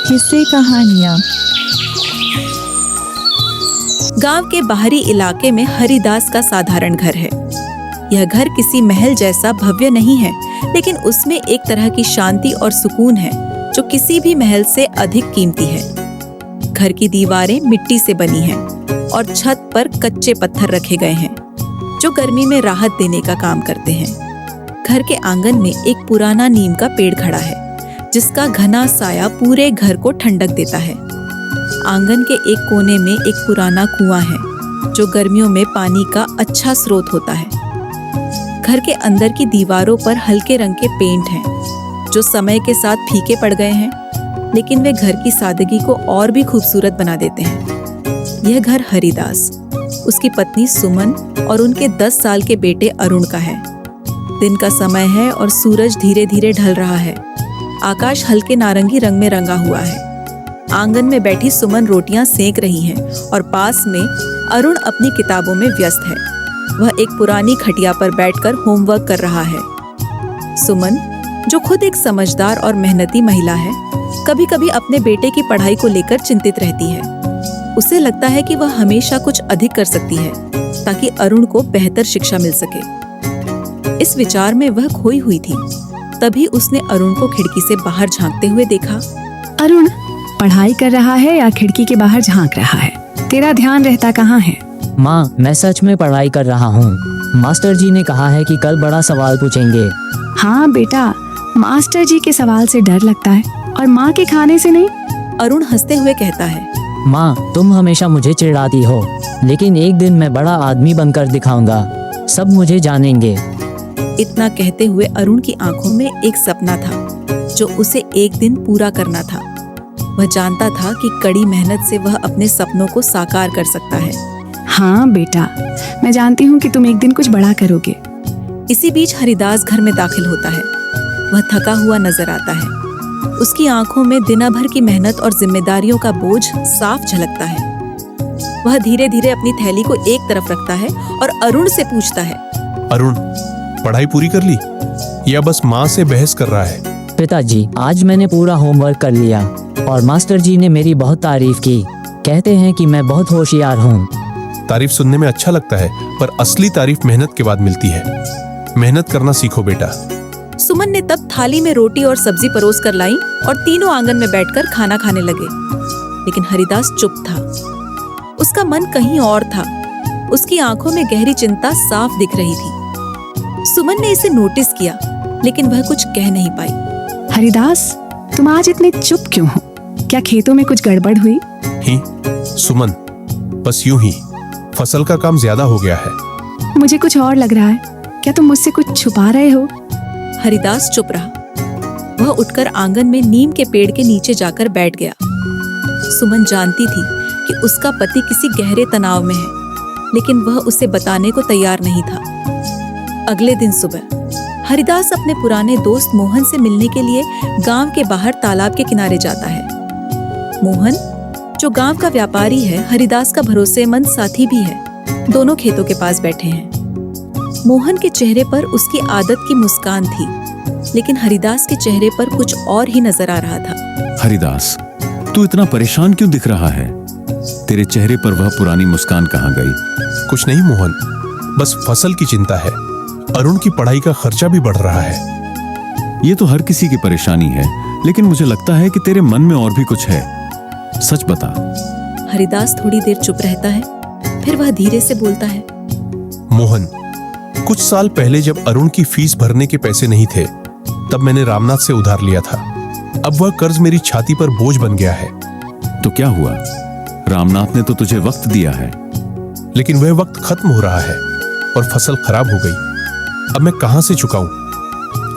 किस्से कहानियाँ। गांव के बाहरी इलाके में हरिदास का साधारण घर है। यह घर किसी महल जैसा भव्य नहीं है, लेकिन उसमें एक तरह की शांति और सुकून है जो किसी भी महल से अधिक कीमती है। घर की दीवारें मिट्टी से बनी हैं और छत पर कच्चे पत्थर रखे गए हैं जो गर्मी में राहत देने का काम करते हैं। घर के आंगन में एक पुराना नीम का पेड़ खड़ा है जिसका घना साया पूरे घर को ठंडक देता है। आंगन के एक कोने में एक पुराना कुआं है जो गर्मियों में पानी का अच्छा स्रोत होता है। घर के अंदर की दीवारों पर हल्के रंग के पेंट हैं जो समय के साथ फीके पड़ गए हैं, लेकिन वे घर की सादगी को और भी खूबसूरत बना देते हैं। यह घर हरिदास, उसकी पत्नी सुमन और उनके 10 साल के बेटे अरुण का है। दिन का समय है और सूरज धीरे धीरे ढल रहा है। आकाश हल्के नारंगी रंग में रंगा हुआ है। आंगन में बैठी सुमन रोटियां सेक रही हैं और पास में अरुण अपनी किताबों में व्यस्त है। वह एक पुरानी खटिया पर बैठकर होमवर्क कर रहा है। सुमन, जो खुद एक समझदार और मेहनती महिला है, कभी कभी अपने बेटे की पढ़ाई को लेकर चिंतित रहती है। उसे लगता है कि वह हमेशा कुछ अधिक कर सकती है ताकि अरुण को बेहतर शिक्षा मिल सके। इस विचार में वह खोई हुई थी। तभी उसने अरुण को खिड़की से बाहर झांकते हुए देखा। अरुण पढ़ाई कर रहा है या खिड़की के बाहर झांक रहा है? तेरा ध्यान रहता कहाँ है? माँ, मैं सच में पढ़ाई कर रहा हूँ। मास्टर जी ने कहा है कि कल बड़ा सवाल पूछेंगे। हाँ बेटा, मास्टर जी के सवाल से डर लगता है और माँ के खाने से नहीं। अरुण हंसते हुए कहता है, माँ, तुम हमेशा मुझे चिढ़ाती हो, लेकिन एक दिन मैं बड़ा आदमी बनकर दिखाऊंगा। सब मुझे जानेंगे। इतना कहते हुए अरुण की आंखों में एक सपना था जो उसे एक दिन पूरा करना था। वह जानता था कि कड़ी मेहनत से वह अपने सपनों को साकार कर सकता है। हाँ बेटा, मैं जानती हूँ कि तुम एक दिन कुछ बड़ा करोगे। इसी बीच हरिदास घर में दाखिल होता है। वह थका हुआ नजर आता है। उसकी आंखों में दिना भर की मेहनत और जिम्मेदारियों का बोझ साफ झलकता है। वह धीरे धीरे अपनी थैली को एक तरफ रखता है और अरुण से पूछता है, अरुण, पढ़ाई पूरी कर ली या बस माँ से बहस कर रहा है? पिताजी, आज मैंने पूरा होमवर्क कर लिया और मास्टर जी ने मेरी बहुत तारीफ की। कहते हैं कि मैं बहुत होशियार हूँ। तारीफ सुनने में अच्छा लगता है, पर असली तारीफ मेहनत के बाद मिलती है। मेहनत करना सीखो बेटा। सुमन ने तब थाली में रोटी और सब्जी परोस कर लाई और तीनों आंगन में बैठकर खाना खाने लगे। लेकिन हरिदास चुप था। उसका मन कहीं और था। उसकी आंखों में गहरी चिंता साफ दिख रही थी। सुमन ने इसे नोटिस किया, लेकिन वह कुछ कह नहीं पाई। हरिदास, तुम आज इतने चुप क्यों हो? क्या खेतों में कुछ गड़बड़ हुई? ही सुमन, बस यूं ही फसल का काम ज्यादा हो गया है। मुझे कुछ और लग रहा है। क्या तुम मुझसे कुछ छुपा रहे हो? हरिदास चुप रहा। वह उठकर आंगन में नीम के पेड़ के नीचे जाकर बैठ गया। सुमन जानती थी कि उसका पति किसी गहरे तनाव में है, लेकिन वह उसे बताने को तैयार नहीं था। अगले दिन सुबह हरिदास अपने पुराने दोस्त मोहन से मिलने के लिए गांव के बाहर तालाब के किनारे जाता है। मोहन, जो गांव का व्यापारी है, हरिदास का भरोसेमंद साथी भी है। दोनों खेतों के पास बैठे हैं। मोहन के चेहरे पर उसकी आदत की मुस्कान थी, लेकिन हरिदास के चेहरे पर कुछ और ही नजर आ रहा था। हरिदास, तू इतना परेशान क्यों दिख रहा है? तेरे चेहरे पर वह पुरानी मुस्कान कहाँ गई? कुछ नहीं मोहन, बस फसल की चिंता है। अरुण की पढ़ाई का खर्चा भी बढ़ रहा है। ये तो हर किसी की परेशानी है, लेकिन मुझे लगता है कि तेरे मन में और भी कुछ है। सच बता। हरिदास थोड़ी देर चुप रहता है, फिर वह धीरे से बोलता है, मोहन, कुछ साल पहले जब अरुण की फीस भरने के पैसे नहीं थे, तब मैंने रामनाथ से उधार लिया था। अब वह कर्ज मेरी छाती पर बोझ बन गया है। तो क्या हुआ? रामनाथ ने तो तुझे वक्त दिया है। लेकिन वह वक्त खत्म हो रहा है और फसल खराब हो गई। अब मैं कहां से चुकाऊं?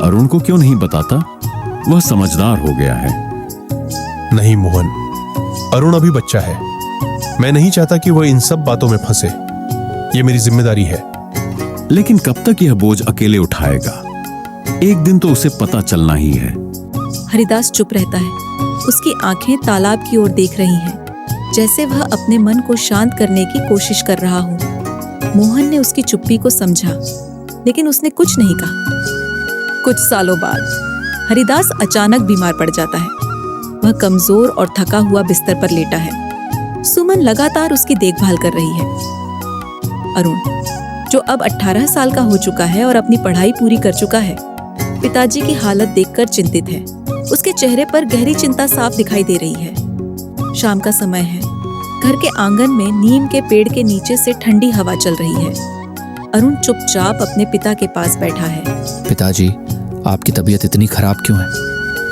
अरुण को क्यों नहीं बताता? वह समझदार हो गया है। नहीं मोहन, अरुण अभी बच्चा है। मैं नहीं चाहता कि वह इन सब बातों में फंसे। ये मेरी जिम्मेदारी है। लेकिन कब तक यह बोझ अकेले उठाएगा? एक दिन तो उसे पता चलना ही है। हरिदास चुप रहता है। उसकी आंखें तालाब की ओर देख रही हैं, जैसे वह अपने मन को शांत करने की कोशिश कर रहा हो। मोहन ने उसकी चुप्पी को समझा, लेकिन उसने कुछ नहीं कहा। कुछ सालों बाद हरिदास अचानक बीमार पड़ जाता है। वह कमजोर और थका हुआ बिस्तर पर लेटा है। सुमन लगातार उसकी देखभाल कर रही है। अरुण, जो अब 18 साल का हो चुका है और अपनी पढ़ाई पूरी कर चुका है, पिताजी की हालत देखकर चिंतित है। उसके चेहरे पर गहरी चिंता साफ दिखाई दे रही है। शाम का समय है। घर के आंगन में नीम के पेड़ के नीचे से ठंडी हवा चल रही है। अरुण चुपचाप अपने पिता के पास बैठा है। पिताजी, आपकी तबीयत इतनी खराब क्यों है?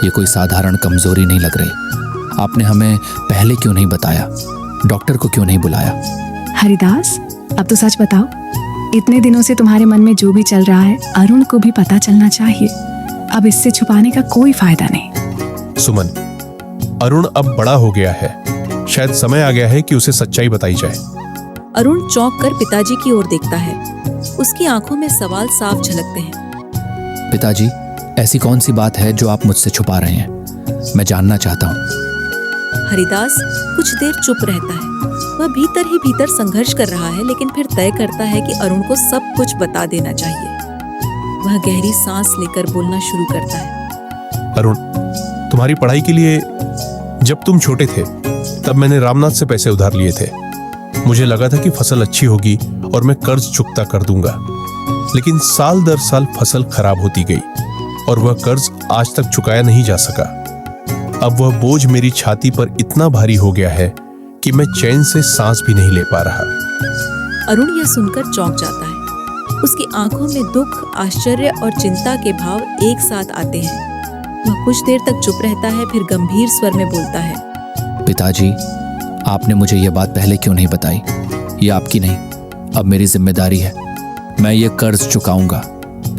ये कोई साधारण कमजोरी नहीं लग रही। आपने हमें पहले क्यों नहीं बताया? डॉक्टर को क्यों नहीं बुलाया? हरिदास, अब तो सच बताओ, इतने दिनों से तुम्हारे मन में जो भी चल रहा है अरुण को भी पता चलना चाहिए। अब इससे छुपाने का कोई फायदा नहीं। सुमन, अरुण अब बड़ा हो गया है। शायद समय आ गया है कि उसे सच्चाई बताई जाए। अरुण चौंक कर पिताजी की ओर देखता है। उसकी आंखों में सवाल साफ झलकते हैं। पिताजी, ऐसी कौन सी बात है जो आप मुझसे छुपा रहे हैं? मैं जानना चाहता हूँ। हरिदास कुछ देर चुप रहता है। वह भीतर ही भीतर संघर्ष कर रहा है, लेकिन फिर तय करता है कि अरुण को सब कुछ बता देना चाहिए। वह गहरी सांस लेकर बोलना शुरू करता है। अरुण, तुम्हारी पढ़ाई के लिए जब तुम छोटे थे तब मैंने रामनाथ से पैसे उधार लिए थे। मुझे लगा था कि फसल अच्छी होगी और मैं कर्ज चुकता कर दूंगा, लेकिन साल दर साल फसल खराब होती गई और वह कर्ज आज तक चुकाया नहीं जा सका। अब वह बोझ मेरी छाती पर इतना भारी हो गया है कि मैं चैन से सांस भी नहीं ले पा रहा। अरुण यह सुनकर चौंक जाता है। उसकी आंखों में दुख, आश्चर्य और चिंता के भाव एक साथ आते हैं। वह कुछ देर तक चुप रहता है, फिर गंभीर स्वर में बोलता है। पिताजी, आपने मुझे ये बात पहले क्यों नहीं बताई? ये आपकी नहीं, अब मेरी जिम्मेदारी है। मैं ये कर्ज चुकाऊंगा,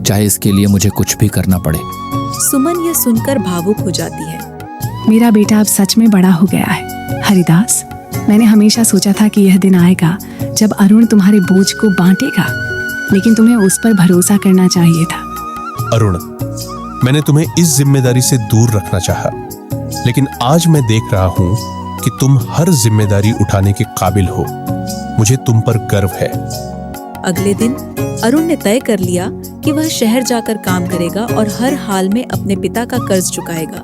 चाहे इसके लिए मुझे कुछ भी करना पड़े। सुमन यह सुनकर भावुक हो जाती है। मेरा बेटा अब सच में बड़ा हो गया है। हरिदास, मैंने हमेशा सोचा था कि यह दिन आएगा जब अरुण तुम्हारे बोझ को बांटेगा, लेकिन तुम्हें उस पर भरोसा करना चाहिए था। अरुण, मैंने तुम्हें इस जिम्मेदारी से दूर रखना चाहा, लेकिन आज मैं देख रहा हूं कि तुम हर जिम्मेदारी उठाने के काबिल हो। मुझे तुम पर गर्व है। अगले दिन अरुण ने तय कर लिया कि वह शहर जाकर काम करेगा और हर हाल में अपने पिता का कर्ज चुकाएगा।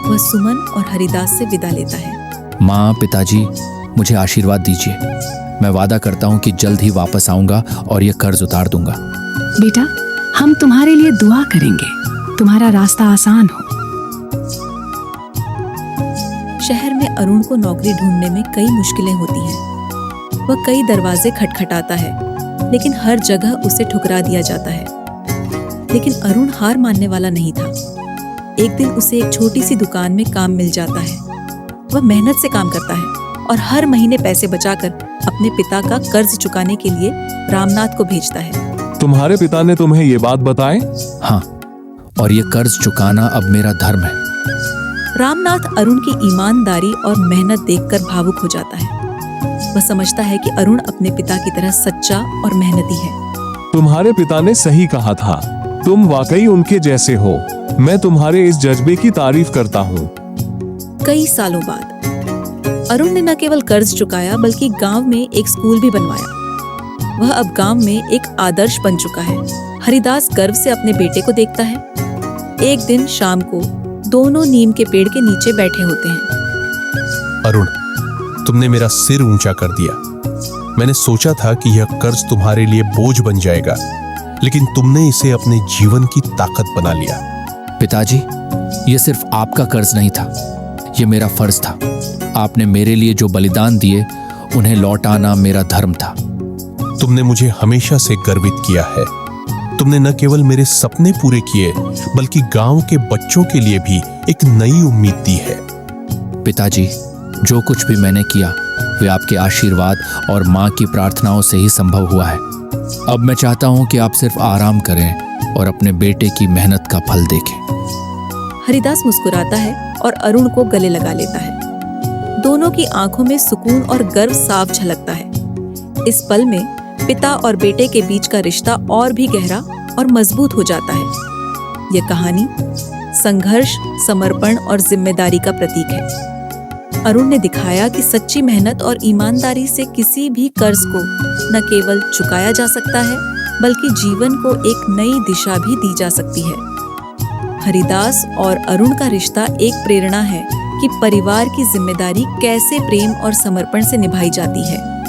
वह सुमन और हरिदास से विदा लेता है। माँ, पिताजी, मुझे आशीर्वाद दीजिए। मैं वादा करता हूँ कि जल्द ही वापस आऊंगा और ये कर्ज उतार दूंगा। बेटा, हम तुम्हारे लिए दुआ करेंगे, तुम्हारा रास्ता आसान हो। शहर में अरुण को नौकरी ढूंढने में कई मुश्किलें होती हैं। वह कई दरवाजे खटखटाता है, लेकिन हर जगह उसे ठुकरा दिया जाता है। लेकिन अरुण हार मानने वाला नहीं था। एक दिन उसे एक छोटी सी दुकान में काम मिल जाता है। वह मेहनत से काम करता है और हर महीने पैसे बचाकर अपने पिता का कर्ज चुकाने के लिए रामनाथ को भेजता है। तुम्हारे पिता ने तुम्हें ये बात बताई? हाँ, और ये कर्ज चुकाना अब मेरा धर्म है। रामनाथ अरुण की ईमानदारी और मेहनत देखकर भावुक हो जाता है। वह समझता है कि अरुण अपने पिता की तरह सच्चा और मेहनती है। तुम्हारे पिता ने सही कहा था, तुम वाकई उनके जैसे हो। मैं तुम्हारे इस जज्बे की तारीफ करता हूँ। कई सालों बाद अरुण ने न केवल कर्ज चुकाया, बल्कि गांव में एक स्कूल भी बनवाया। वह अब गांव में एक आदर्श बन चुका है। हरिदास गर्व से अपने बेटे को देखता है। एक दिन शाम को दोनों नीम के पेड़ के नीचे बैठे होते हैं। अरुण, तुमने मेरा सिर ऊंचा कर दिया। मैंने सोचा था कि यह कर्ज तुम्हारे लिए बोझ बन जाएगा, लेकिन तुमने इसे अपने जीवन की ताकत बना लिया। पिताजी, ये सिर्फ आपका कर्ज नहीं था, ये मेरा फर्ज था। आपने मेरे लिए जो बलिदान दिए उन्हें लौटाना मेरा धर्म था। तुमने मुझे हमेशा से गर्वित किया है। तुमने न केवल मेरे सपने पूरे किए, बल्कि गांव के बच्चों के लिए भी एक नई उम्मीद दी है। पिताजी, जो कुछ भी मैंने किया वे आपके आशीर्वाद और माँ की प्रार्थनाओं से ही संभव हुआ है। अब मैं चाहता हूँ कि आप सिर्फ आराम करें और अपने बेटे की मेहनत का फल देखें। हरिदास मुस्कुराता है और अरुण को गले लगा लेता है। दोनों की आंखों में सुकून और गर्व साफ झलकता है। इस पल में पिता और बेटे के बीच का रिश्ता और भी गहरा और मजबूत हो जाता है। यह कहानी संघर्ष, समर्पण और जिम्मेदारी का प्रतीक है। अरुण ने दिखाया कि सच्ची मेहनत और ईमानदारी से किसी भी कर्ज को न केवल चुकाया जा सकता है, बल्कि जीवन को एक नई दिशा भी दी जा सकती है। हरिदास और अरुण का रिश्ता एक प्रेरणा है कि परिवार की जिम्मेदारी कैसे प्रेम और समर्पण से निभाई जाती है।